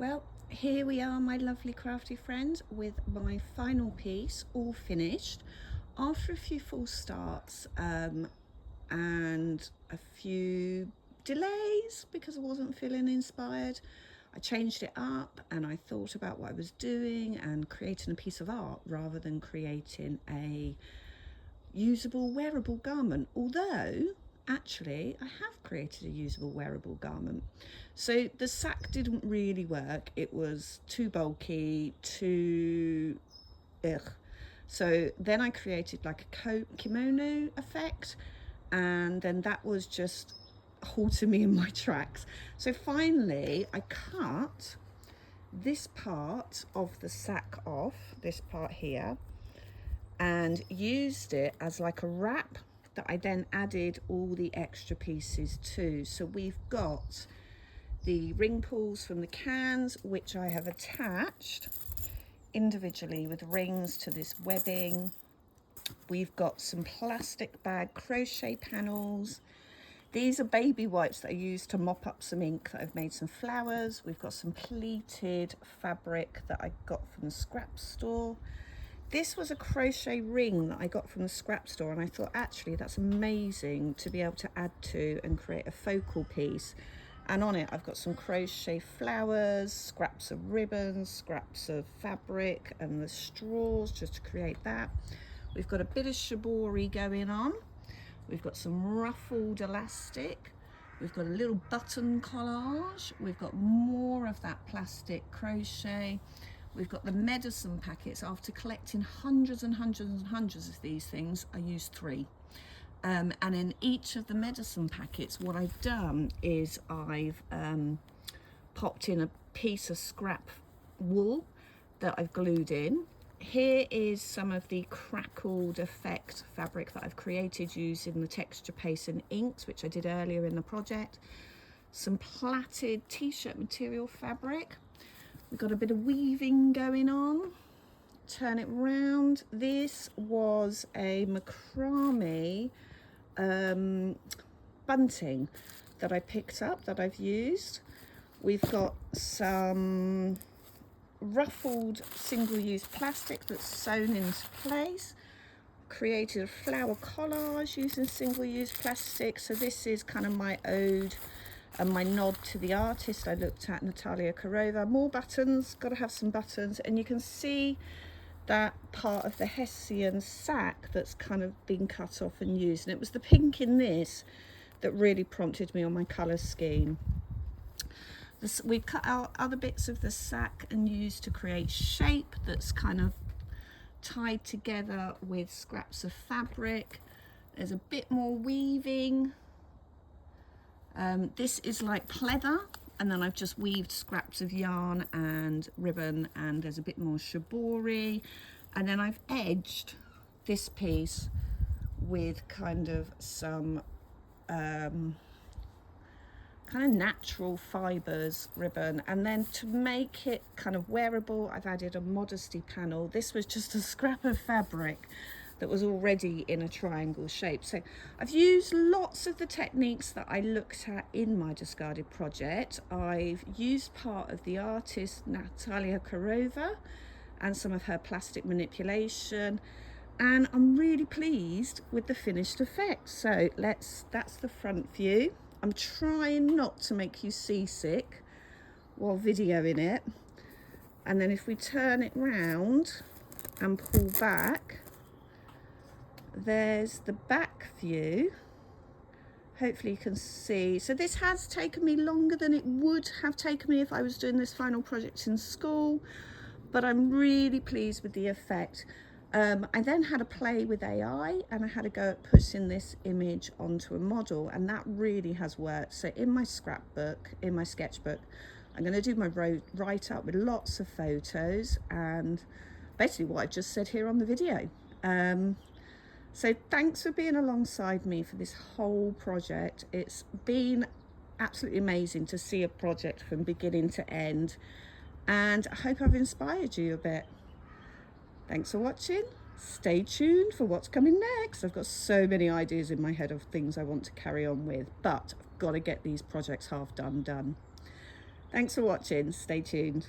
Well, here we are, my lovely crafty friends, with my final piece all finished after a few false starts and a few delays because I wasn't feeling inspired. I changed it up and I thought about what I was doing and creating a piece of art rather than creating a usable wearable garment, although actually I have created a usable wearable garment. So the sack didn't really work. It was too bulky, too ugh. So then I created like a kimono effect, and then that was just halting me in my tracks. So finally I cut this part of the sack off, this part here, and used it as like a wrap that I then added all the extra pieces to. So we've got the ring pulls from the cans, which I have attached individually with rings to this webbing. We've got some plastic bag crochet panels. These are baby wipes that I used to mop up some ink that I've made some flowers. We've got some pleated fabric that I got from the scrap store. This was a crochet ring that I got from the scrap store, and I thought actually that's amazing to be able to add to and create a focal piece. And on it I've got some crochet flowers, scraps of ribbon, scraps of fabric, and the straws just to create that. We've got a bit of shibori going on. We've got some ruffled elastic. We've got a little button collage. We've got more of that plastic crochet. We've got the medicine packets. After collecting hundreds and hundreds and hundreds of these things, I used 3. And in each of the medicine packets, what I've done is I've popped in a piece of scrap wool that I've glued in. Here is some of the crackled effect fabric that I've created using the texture paste and inks, which I did earlier in the project. Some plaited t-shirt material fabric. We've got a bit of weaving going on. Turn it round. This was a macrame bunting that I picked up that I've used. We've got some ruffled single-use plastic that's sewn into place. Created a flower collage using single-use plastic. So this is kind of my ode and my nod to the artist I looked at, Natalia Karova. More buttons, got to have some buttons, and you can see that part of the Hessian sack that's kind of been cut off and used, and it was the pink in this that really prompted me on my colour scheme. We've cut out other bits of the sack and used to create shape that's kind of tied together with scraps of fabric. There's a bit more weaving. This is like pleather, and then I've just weaved scraps of yarn and ribbon, and there's a bit more shibori, and then I've edged this piece with kind of some kind of natural fibers ribbon, and then to make it kind of wearable I've added a modesty panel. This was just a scrap of fabric that was already in a triangle shape. So I've used lots of the techniques that I looked at in my DiScArDeD project. I've used part of the artist Natalia Karova and some of her plastic manipulation, and I'm really pleased with the finished effect. So that's the front view. I'm trying not to make you seasick while videoing it. And then if we turn it round and pull back, there's the back view. Hopefully you can see. So this has taken me longer than it would have taken me if I was doing this final project in school, but I'm really pleased with the effect. I then had a play with AI, and I had a go at putting this image onto a model, and that really has worked. So in my scrapbook, in my sketchbook, I'm going to do my write-up with lots of photos and basically what I've just said here on the video. So thanks for being alongside me for this whole project. It's been absolutely amazing to see a project from beginning to end, and I hope I've inspired you a bit. Thanks for watching. Stay tuned for what's coming next. I've got so many ideas in my head of things I want to carry on with, but I've got to get these projects half done. Thanks for watching. Stay tuned.